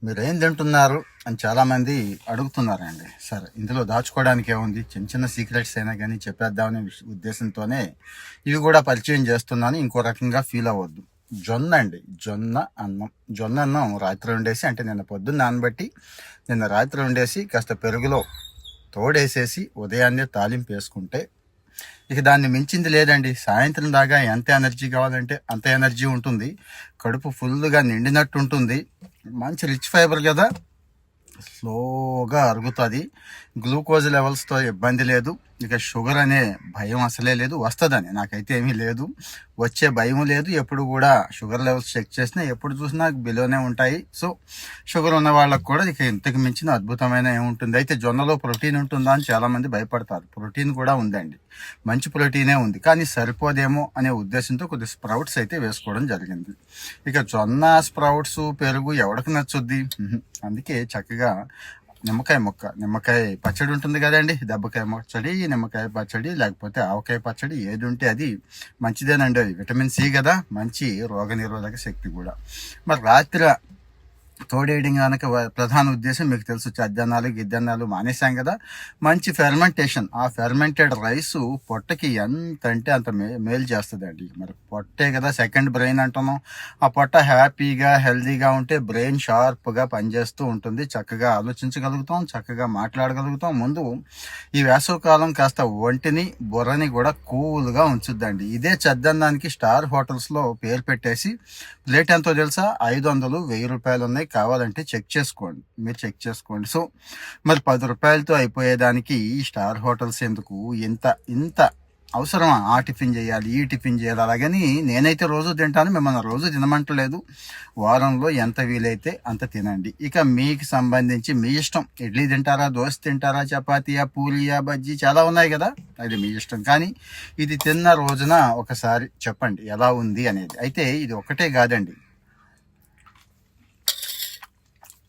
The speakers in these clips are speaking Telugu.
మీరేం తింటున్నారు అని చాలామంది అడుగుతున్నారండి. సరే, ఇందులో దాచుకోవడానికి ఏముంది, చిన్న చిన్న సీక్రెట్స్ అయినా కానీ చెప్పేద్దామనే ఉద్దేశంతోనే ఇవి కూడా పరిచయం చేస్తున్నాను. ఇంకో రకంగా ఫీల్ అవ్వద్దు. జొన్న అండి, జొన్న అన్నం రాత్రి వండేసి, అంటే నిన్న పొద్దున్న నానబెట్టి నిన్న రాత్రి వండేసి కాస్త పెరుగులో తోడేసేసి ఉదయాన్నే తాలింపు వేసుకుంటే ఇక దాన్ని మించింది లేదండి. సాయంత్రం దాకా ఎంత ఎనర్జీ కావాలంటే అంత ఎనర్జీ ఉంటుంది. కడుపు ఫుల్గా నిండినట్టు ఉంటుంది. మంచి రిచ్ ఫైబర్ కదా, స్లోగా అరుగుతుంది. గ్లూకోజ్ లెవెల్స్తో ఇబ్బంది లేదు. ఇక షుగర్ అనే భయం అసలే లేదు. వస్తుందని నాకైతే ఏమీ లేదు, వచ్చే భయం లేదు. ఎప్పుడు కూడా షుగర్ లెవెల్స్ చెక్ చేసినా ఎప్పుడు చూసినా బిలోనే ఉంటాయి. సో షుగర్ ఉన్న వాళ్ళకు కూడా ఇక ఇంతకు మించిన అద్భుతమైన ఏముంటుంది. అయితే జొన్నలో ప్రోటీన్ ఉంటుందా అని చాలామంది భయపడతారు. ప్రోటీన్ కూడా ఉందండి, మంచి ప్రోటీనే ఉంది. కానీ సరిపోదేమో అనే ఉద్దేశంతో కొద్ది స్ప్రౌట్స్ అయితే వేసుకోవడం జరిగింది. ఇక జొన్న స్ప్రౌట్స్ పెరుగు ఎవరికి నచ్చుద్ది? అందుకే చక్కగా నిమ్మకాయ పచ్చడి ఉంటుంది కదండి, దెబ్బకాయ పచ్చడి, నిమ్మకాయ పచ్చడి, లేకపోతే ఆవకాయ పచ్చడి, ఏది ఉంటే అది మంచిదేనండి. అది విటమిన్ సి కదా, మంచి రోగనిరోధక శక్తి కూడా. మరి రాత్రి తోడేయడం కనుక ప్రధాన ఉద్దేశం మీకు తెలుసు, చద్దన్నాలు గిద్దన్నాలు మానేసాం కదా. మంచి ఫెర్మెంటేషన్, ఆ ఫెర్మెంటెడ్ రైస్ పొట్టకి ఎంత అంటే అంత మేలు చేస్తుందండి. మరి పొట్టే కదా సెకండ్ బ్రెయిన్ అంటున్నాం. ఆ పొట్ట హ్యాపీగా హెల్దీగా ఉంటే బ్రెయిన్ షార్ప్గా పనిచేస్తూ ఉంటుంది. చక్కగా ఆలోచించగలుగుతాం, చక్కగా మాట్లాడగలుగుతాం. ముందు ఈ వేసవకాలం కాస్త ఒంటిని బుర్రని కూడా కూల్గా ఉంచుద్దండి. ఇదే చద్దన్నానికి స్టార్ హోటల్స్లో పేరు పెట్టేసి ప్లేట్ ఎంతో తెలుసా? 500, 1000 రూపాయలు ఉన్నాయి. కావాలంటే మీరు చెక్ చేసుకోండి. సో మరి 10 రూపాయలతో అయిపోయేదానికి ఈ స్టార్ హోటల్స్ ఎందుకు? ఇంత అవసరమా? ఆ టిఫిన్ చేయాలి, ఈ టిఫిన్ చేయాలి. అలాగని నేనైతే రోజు తింటాను, మిమ్మల్ని రోజు తినమంటలేదు. వారంలో ఎంత వీలైతే అంత తినండి. ఇక మీకు సంబంధించి మీ ఇష్టం. ఇడ్లీ తింటారా, దోశ తింటారా, చపాతీయా, పూరియా, బజ్జీ చాలా ఉన్నాయి కదా, అది మీ ఇష్టం. కానీ ఇది తిన్న రోజున ఒకసారి చెప్పండి ఎలా ఉంది అనేది. అయితే ఇది ఒకటే కాదండి,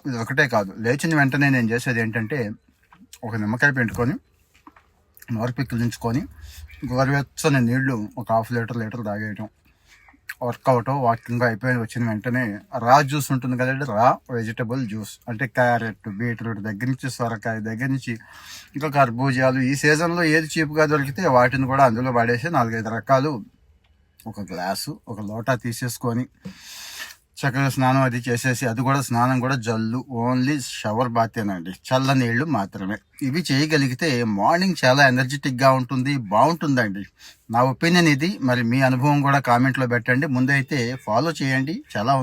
ఇది ఒకటే కాదు. లేచిన వెంటనే నేను చేసేది ఏంటంటే, ఒక నిమ్మకాయ పిండుకొని నోరు పిక్కిలించుకొని గోరువెచ్చని నీళ్లు ఒక హాఫ్ లీటర్ తాగేయటం. వర్కౌట్ వాకింగ్ అయిపోయి వచ్చిన వెంటనే రా జ్యూస్ ఉంటుంది కదండి, రా వెజిటబుల్ జ్యూస్ అంటే క్యారెట్, బీట్రూట్ దగ్గర నుంచి, సొరకాయ దగ్గర నుంచి, ఇంకా కర్బూజాలు, ఈ సీజన్లో ఏది చీప్గా దొరికితే వాటిని కూడా అందులో పడేసి 4-5 రకాలు ఒక గ్లాసు, ఒక లోటా తీసేసుకొని చక్కగా స్నానం అది చేసేసి, అది కూడా స్నానం కూడా జల్లు, ఓన్లీ షవర్ బాతేనండి, చల్ల నీళ్లు మాత్రమే. ఇవి చేయగలిగితే మార్నింగ్ చాలా ఎనర్జెటిక్గా ఉంటుంది, బాగుంటుందండి. నా ఒపీనియన్ ఇది. మరి మీ అనుభవం కూడా కామెంట్లో పెట్టండి. ముందైతే ఫాలో చేయండి. చాలా